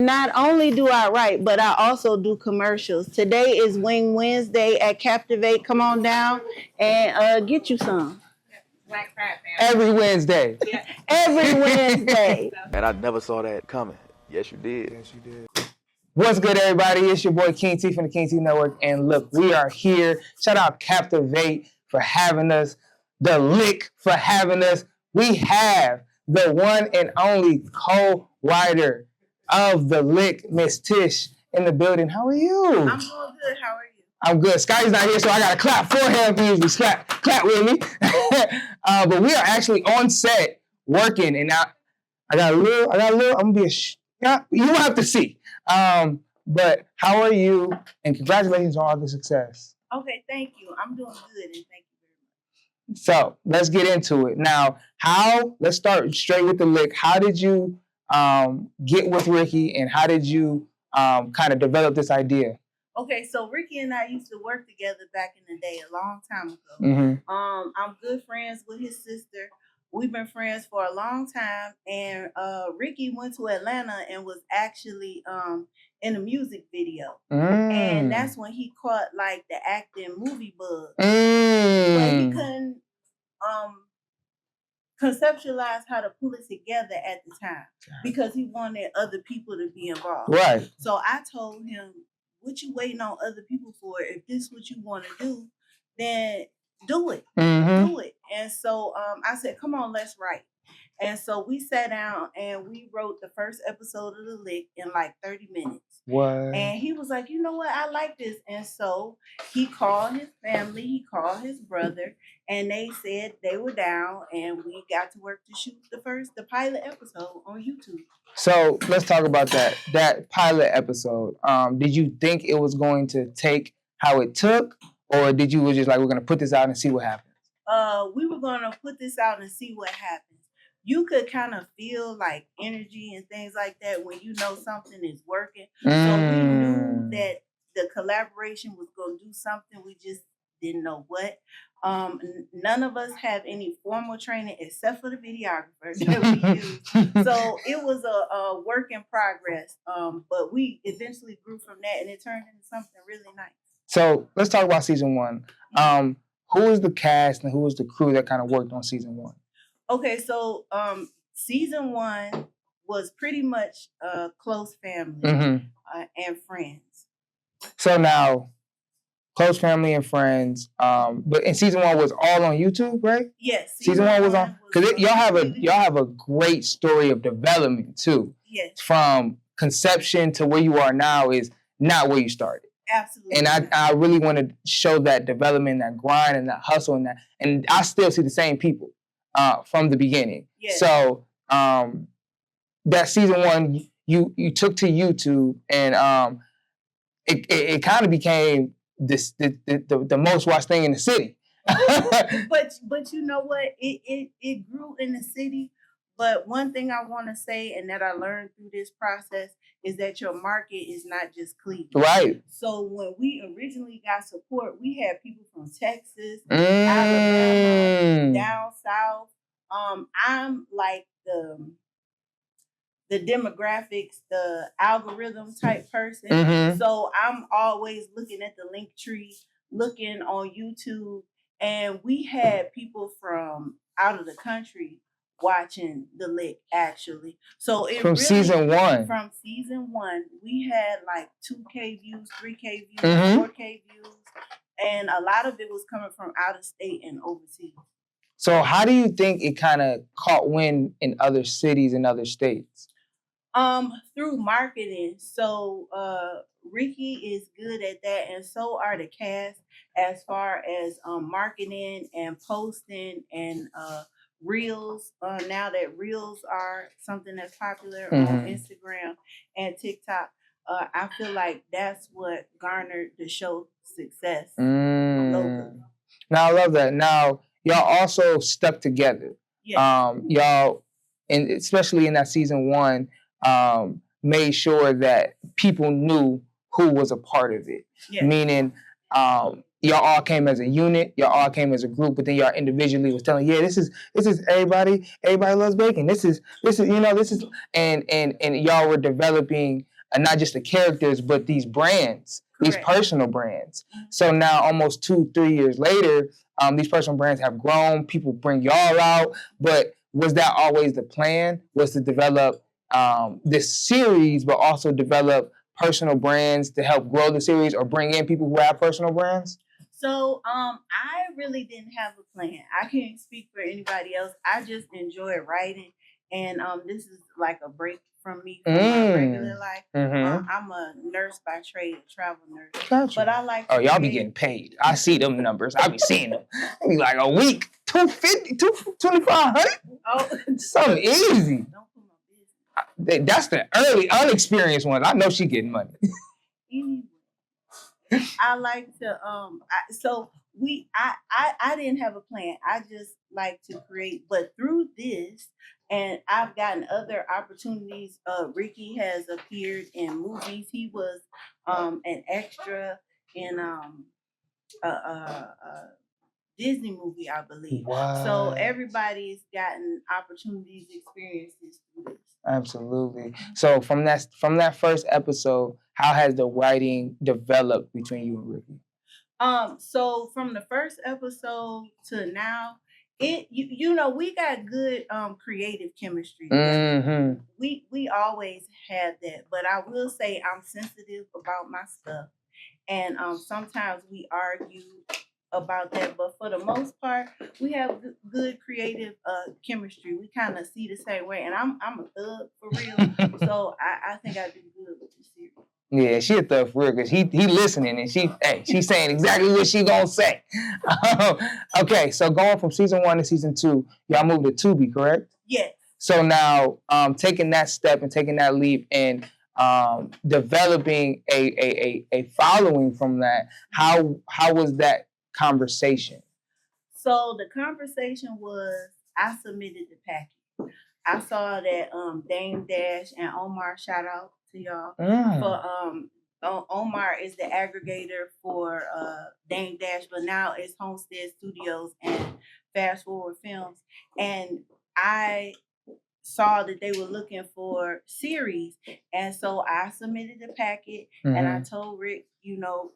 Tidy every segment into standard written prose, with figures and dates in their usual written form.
not only do I write, but I also do commercials. Today is Wing Wednesday at Captivate. Come on down and get you some. Black Pride Every Wednesday. Yeah. Every Wednesday. And I never saw that coming. Yes, you did. Yes, you did. What's good, everybody? It's your boy King T from the King T Network. And look, we are here. Shout out Captivate for having us. The Lick for having us. We have the one and only co-writer of The Lick, Miss Tish, in the building. How are you? I'm doing good. How are you? I'm good. Scotty's not here, so I got to clap for him. He usually clap with me. But we are actually on set working, and I got a little. I'm gonna be you will have to see. But how are you? And congratulations on all the success. Okay, thank you. I'm doing good, and thank you very much. So let's get into it now. Let's start straight with The Lick. How did you get with Ricky, and how did you kind of develop this idea? Okay, so Ricky and I used to work together back in the day, a long time ago. Mm-hmm. I'm good friends with his sister. We've been friends for a long time, and Ricky went to Atlanta and was actually in a music video, and that's when he caught like the acting movie bug, but he couldn't conceptualize how to pull it together at the time because he wanted other people to be involved. Right. So I told him, what you waiting on other people for? If this is what you want to do, then do it. Mm-hmm. Do it. And so I said, come on, let's write. And so we sat down and we wrote the first episode of The Lick in like 30 minutes. What? And he was like, you know what? I like this. And so he called his family, he called his brother, and they said they were down, and we got to work to shoot the pilot episode on YouTube. So let's talk about that pilot episode. Did you think it was going to take how it took, or did you was just like, we're going to put this out and see what happens? We were going to put this out and see what happens. You could kind of feel like energy and things like that when you know something is working. So we knew that the collaboration was going to do something. We just didn't know what. None of us have any formal training except for the videographers that we use. So it was a work in progress. But we eventually grew from that, and it turned into something really nice. So let's talk about season one. Who was the cast and who was the crew that kind of worked on season one? Okay, so season one was pretty much close family and friends. So now, close family and friends, but in season one was all on YouTube, right? Yes. Season one was on, because y'all have a great story of development too. Yes. From conception to where you are now is not where you started. Absolutely. And I really want to show that development, that grind, and that hustle, and I still see the same people from the beginning. Yes. So that season one you took to YouTube, and it kind of became the most watched thing in the city. but you know what? It grew in the city. But one thing I want to say, and that I learned through this process, is that your market is not just Cleveland. Right. So when we originally got support, we had people from Texas, Alabama, down south. I'm like the demographics, the algorithm type person. Mm-hmm. So I'm always looking at the link tree, looking on YouTube, and we had people from out of the country watching The Lick, actually. So it from season one. From season one, we had like 2K views, 3K views, 4K views, and a lot of it was coming from out of state and overseas. So how do you think it kind of caught wind in other cities and other states? Through marketing. So Ricky is good at that, and so are the cast as far as marketing and posting and Reels. Now that Reels are something that's popular on Instagram and TikTok, I feel like that's what garnered the show's success locally. Now I love that. Now y'all also stuck together. Yeah. Y'all, and especially in that season one, made sure that people knew who was a part of it. Yeah. Meaning, y'all all came as a unit, y'all all came as a group, but then y'all individually was telling, yeah, this is everybody loves bacon. This is, and y'all were developing and not just the characters, but these brands, these Correct. personal brands. So now, almost 2-3 years later, these personal brands have grown. People bring y'all out, but was that always the plan? Was to develop this series, but also develop personal brands to help grow the series, or bring in people who have personal brands? So I really didn't have a plan. I can't speak for anybody else. I just enjoy writing, and this is like a break from me from my regular life. I'm a nurse by trade, a travel nurse. Gotcha. But I like y'all be getting paid. I see them numbers. I be seeing them. It be like a week, 250, 2,500. Oh, Something easy. Don't put my business. That's the early, unexperienced ones. I know she getting money. Anyway, I like to I didn't have a plan. I just like to create, but through this, and I've gotten other opportunities. Ricky has appeared in movies. He was an extra in a Disney movie, I believe. Wow. So everybody's gotten opportunities, experiences through this. Absolutely. So from that first episode, how has the writing developed between you and Ricky? So from the first episode to now, we got good creative chemistry together. We always had that, but I will say I'm sensitive about my stuff, and sometimes we argue about that, but for the most part, we have good creative chemistry. We kind of see the same way, and I'm a thug for real, so I think I do good with this series. Yeah, she a thug for real, because he listening, and she's saying exactly what she gonna say. Okay, so going from season 1 to season 2, y'all moved to TUBI, correct? Yes. So now, taking that step and taking that leap and developing a following from that, how was that conversation? So the conversation was, I submitted the packet. I saw that Dame Dash and Omar, shout out to y'all for Omar is the aggregator for Dame Dash, but now it's Homestead Studios and Fast Forward Films, and I saw that they were looking for series, and so I submitted the packet, and I told Rick,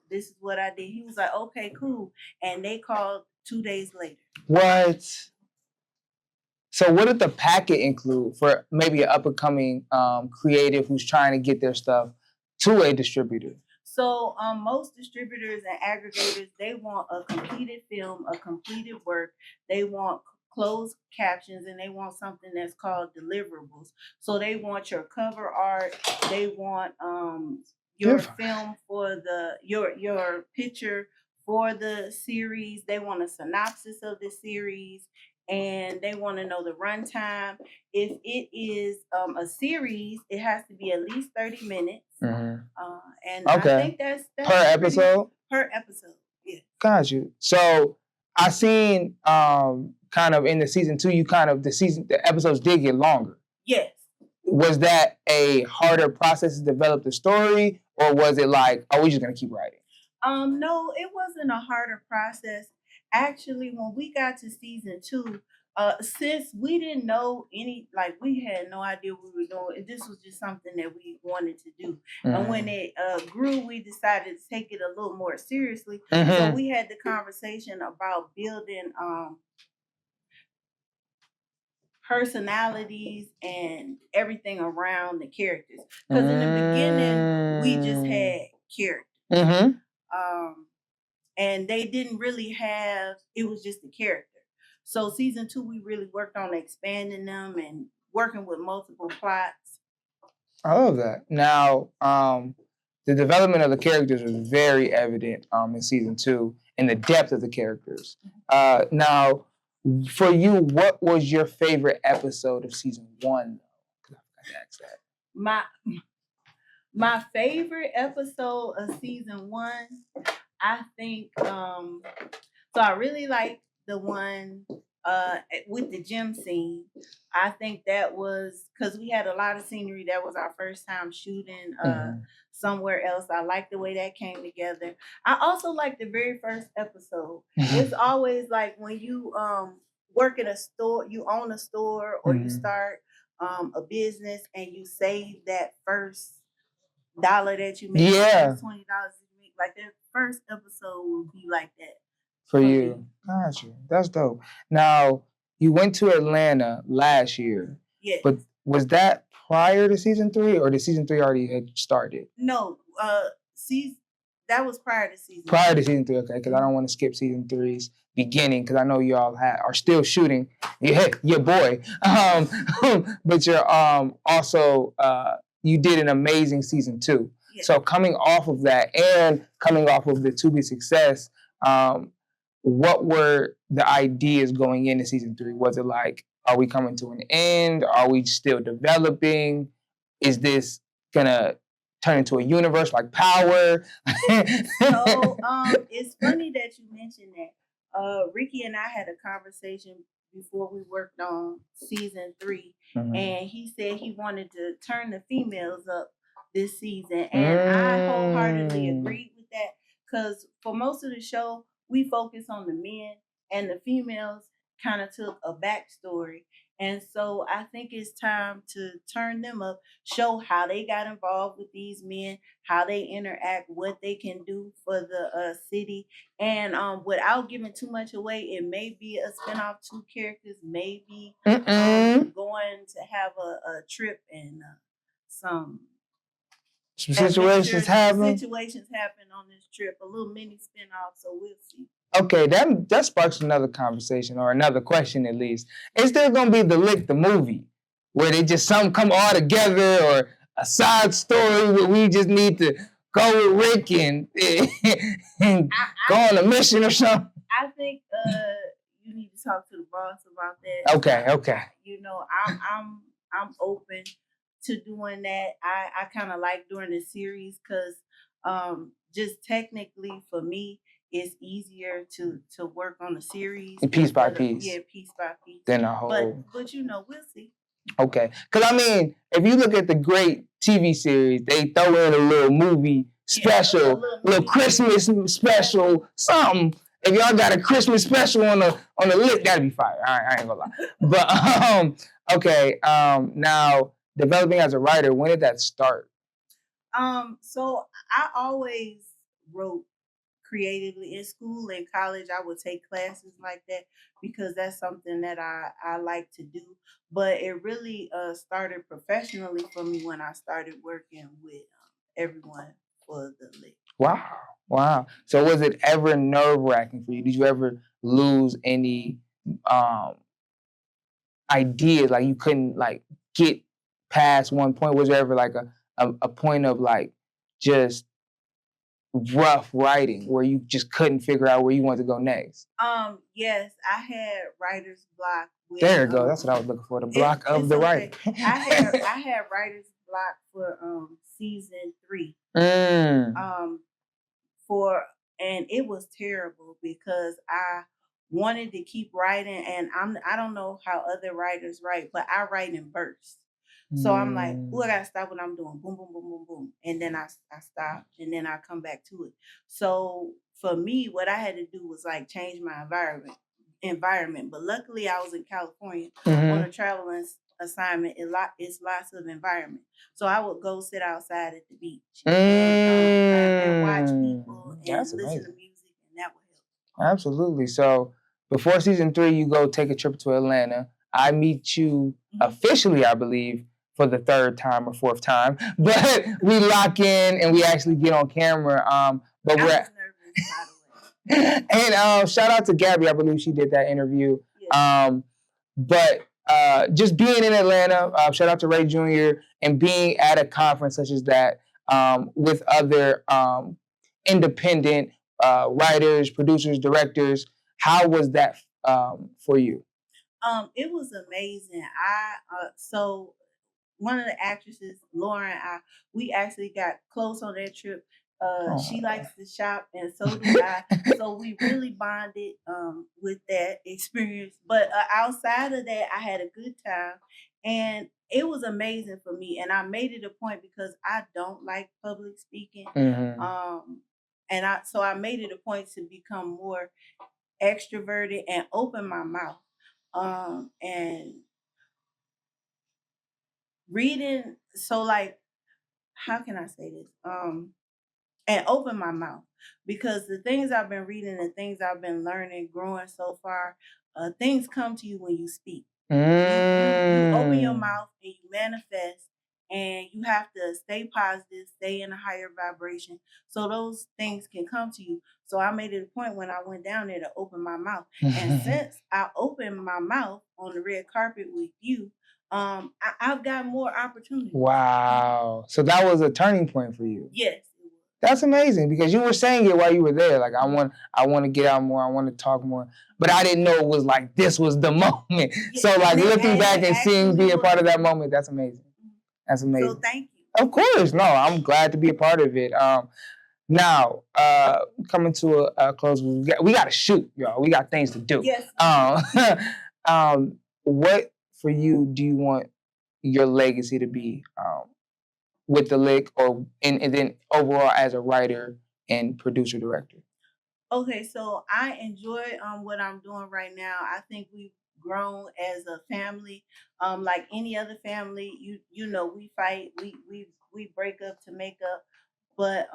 this is what I did. He was like, okay, cool, and they called 2 days later. What? So what did the packet include for maybe an up-and-coming creative who's trying to get their stuff to a distributor? So most distributors and aggregators, they want a completed film, a completed work. They want closed captions, and they want something that's called deliverables. So they want your cover art. They want your film for your picture for the series. They want a synopsis of the series, and they want to know the runtime. If it is a series, it has to be at least 30 minutes. And I think that's per episode? Per episode, yeah. Got you. So I seen kind of in the season 2, the episodes did get longer. Yes. Was that a harder process to develop the story, or was it like, oh, we're just gonna keep writing? No, it wasn't a harder process. Actually, when we got to season 2, since we didn't know we had no idea what we were doing. This was just something that we wanted to do. And when it grew, we decided to take it a little more seriously. So we had the conversation about building personalities and everything around the characters. Because in the beginning, we just had characters. And they didn't really have, it was just a character. So season 2, we really worked on expanding them and working with multiple plots. I love that. Now, the development of the characters was very evident in season 2, and the depth of the characters. Now, for you, what was your favorite episode of season 1? I forgot to ask that. My favorite episode of season 1, I think, so I really like the one with the gym scene. I think that was, because we had a lot of scenery. That was our first time shooting somewhere else. I like the way that came together. I also like the very first episode. It's always like when you work at a store, you own a store, or you start a business, and you save that first dollar that you make, Yeah. $20 that you make. Like that first episode would be like that For me. you. Gotcha. That's dope. Now, you went to Atlanta last year, Yes. but was that prior to season 3 or did season 3 already had started? No, that was prior to season. Prior to season 3, okay, because I don't want to skip season 3's beginning because I know y'all are still shooting. Your boy. But you're also you did an amazing season 2. Yes. So coming off of that and coming off of the TUBI success, what were the ideas going into season 3? Was it like, are we coming to an end? Are we still developing? Is this gonna turn into a universe like Power? So it's funny that you mentioned that. Ricky and I had a conversation before we worked on season 3, and he said he wanted to turn the females up this season, and I wholeheartedly agreed with that because for most of the show we focus on the men, and the females kind of took a backstory. And so I think it's time to turn them up, show how they got involved with these men, how they interact, what they can do for the city. And without giving too much away, it may be a spinoff, 2 characters, maybe going to have a trip and some situations happen. Situations happen on this trip, a little mini spinoff, so we'll see. Okay, that sparks another conversation or another question at least. It's still gonna be the Lick the movie, where they just some come all together, or a side story where we just need to go with Rick and go on a mission or something. I think you need to talk to the boss about that. Okay. You know, I'm open to doing that. I kind of like doing the series because just technically for me, it's easier to work on a series piece by piece. Yeah, piece by piece. Then a whole. But you know, we'll see. Okay, because I mean, if you look at the great TV series, they throw in a little movie special, little Christmas special, something. If y'all got a Christmas special on the Lick, that'd be fire. I ain't gonna lie. But okay, now developing as a writer, when did that start? So I always wrote creatively in school and college. I would take classes like that because that's something that I like to do. But it really started professionally for me when I started working with everyone for the Lick. Wow. So was it ever nerve-wracking for you? Did you ever lose any ideas? Like you couldn't like get past one point? Was there ever like a point of like just rough writing where you just couldn't figure out where you wanted to go next? Yes, I had writer's block. There you go. That's what I was looking for. The block of the writer. I had writer's block for season 3. And it was terrible because I wanted to keep writing, and I don't know how other writers write, but I write in bursts. So I'm like, I gotta stop what I'm doing. Boom, boom, boom, boom, boom. And then I stop and then I come back to it. So for me, what I had to do was like change my environment. But luckily I was in California on a traveling assignment. It's lots of environment. So I would go sit outside at the beach and watch people and listen to music, and that would help. Absolutely. So before season 3, you go take a trip to Atlanta. I meet you officially, I believe, for the 3rd time or 4th time, but we lock in and we actually get on camera. But I was nervous, by the way. And shout out to Gabby, I believe she did that interview. Yes. But just being in Atlanta, shout out to Ray Jr. and being at a conference such as that with other independent writers, producers, directors. How was that for you? It was amazing. So one of the actresses, Lauren, we actually got close on that trip. She likes to shop, and so do I. So we really bonded with that experience. But outside of that, I had a good time, and it was amazing for me. And I made it a point because I don't like public speaking. And I made it a point to become more extroverted and open my mouth. And reading, so like how can I say this? And open my mouth, because the things I've been reading and things I've been learning, growing so far, things come to you when you speak. You open your mouth and you manifest, and you have to stay positive, stay in a higher vibration, so those things can come to you. So I made it a point when I went down there to open my mouth, and since I opened my mouth on the red carpet with you, I've got more opportunities. Wow. So that was a turning point for you. Yes. That's amazing, because you were saying it while you were there. Like, I want to get out more. I want to talk more. But I didn't know it was like, this was the moment. Yeah, So like, looking back and seeing, actually being a part of was. that moment, that's amazing. That's amazing. So thank you. Of course. No, I'm glad to be a part of it. Now, coming to a close, we got to shoot, y'all. We got things to do. Yes. What for you do you want your legacy to be with the lick, or and then overall as a writer and producer director? Okay, so I enjoy what I'm doing right now. I think we've grown as a family. Like any other family, you know, we fight, we break up to make up. But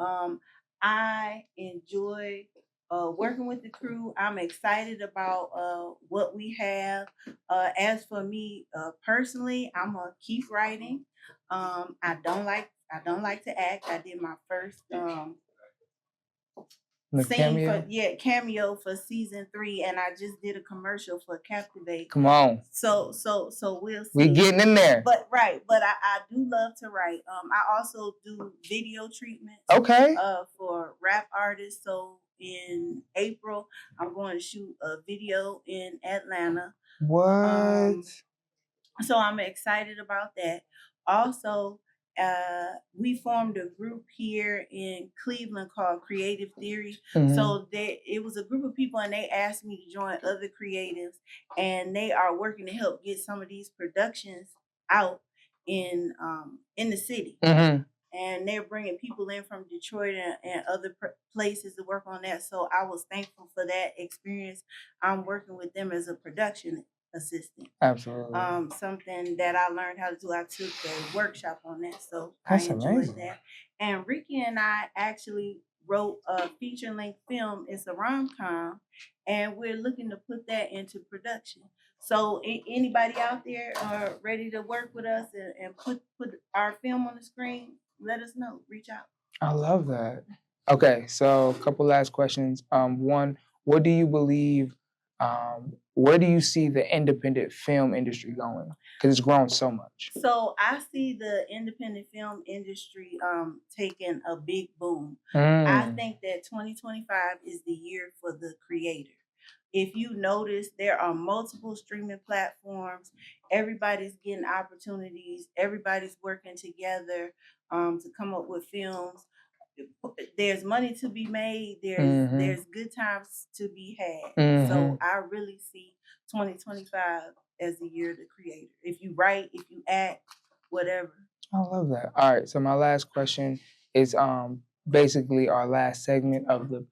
I enjoy working with the crew. I'm excited about what we have. As for me personally, I'm gonna keep writing. I don't like to act. I did my first cameo for season 3, and I just did a commercial for Captivate. Come on. So we'll see. We getting in there. But I do love to write. I also do video treatments. Okay. For rap artists. So in April, I'm going to shoot a video in Atlanta. What? So I'm excited about that. Also, we formed a group here in Cleveland called Creative Theory. Mm-hmm. So it was a group of people, and they asked me to join other creatives, and they are working to help get some of these productions out in the city. Mm-hmm. And they're bringing people in from Detroit and other places to work on that. So I was thankful for that experience. I'm working with them as a production assistant. Absolutely. Something that I learned how to do. I took a workshop on that, so that's I enjoyed amazing. that. And Ricky and I actually wrote a feature-length film. It's a rom-com, and we're looking to put that into production. So anybody out there ready to work with us and put our film on the screen, let us know. Reach out. I love that. Okay, so a couple last questions. One, what do you believe? Where do you see the independent film industry going? Because it's grown so much. So I see the independent film industry taking a big boom. Mm. I think that 2025 is the year for the creator. If you notice, there are multiple streaming platforms. Everybody's getting opportunities. Everybody's working together to come up with films. There's money to be made. There's good times to be had. Mm-hmm. So I really see 2025 as the year of the creator. If you write, if you act, whatever. I love that. All right. So my last question is basically our last segment of the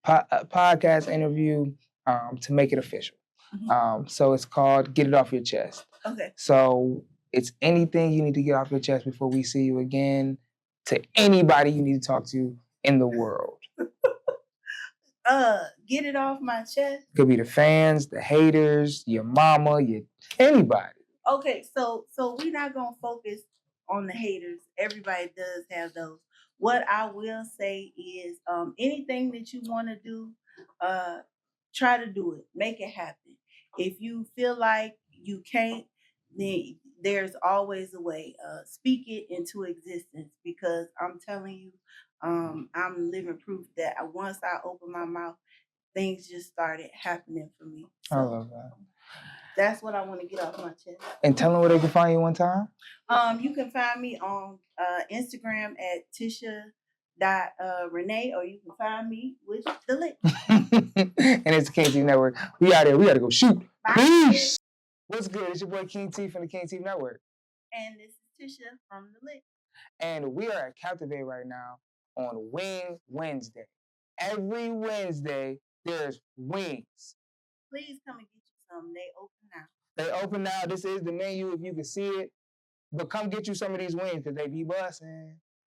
podcast interview to make it official. Mm-hmm. So it's called Get It Off Your Chest. Okay. So it's anything you need to get off your chest before we see you again, to anybody you need to talk to in the world. Get it off my chest. Could be the fans, the haters, your mama, anybody. Okay, so we're not gonna focus on the haters. Everybody does have those. What I will say is, anything that you want to do, try to do it. Make it happen. If you feel like you can't, then there's always a way. Speak it into existence, because I'm telling you, I'm living proof that once I opened my mouth, things just started happening for me. So, I love that. That's what I want to get off my chest. And tell them where they can find you one time. You can find me on Instagram at Tisha.Renee, or you can find me with the link. And it's the King TV Network. We out here. We got to go shoot. Bye. Peace. What's good? It's your boy King T from the King TV Network. And this is Tisha from the link. And we are at Captivate right now on Wing Wednesday. Every Wednesday, there's wings. Please come and get you some. They open now. They open now. This is the menu, if you can see it. But come get you some of these wings because they be busting.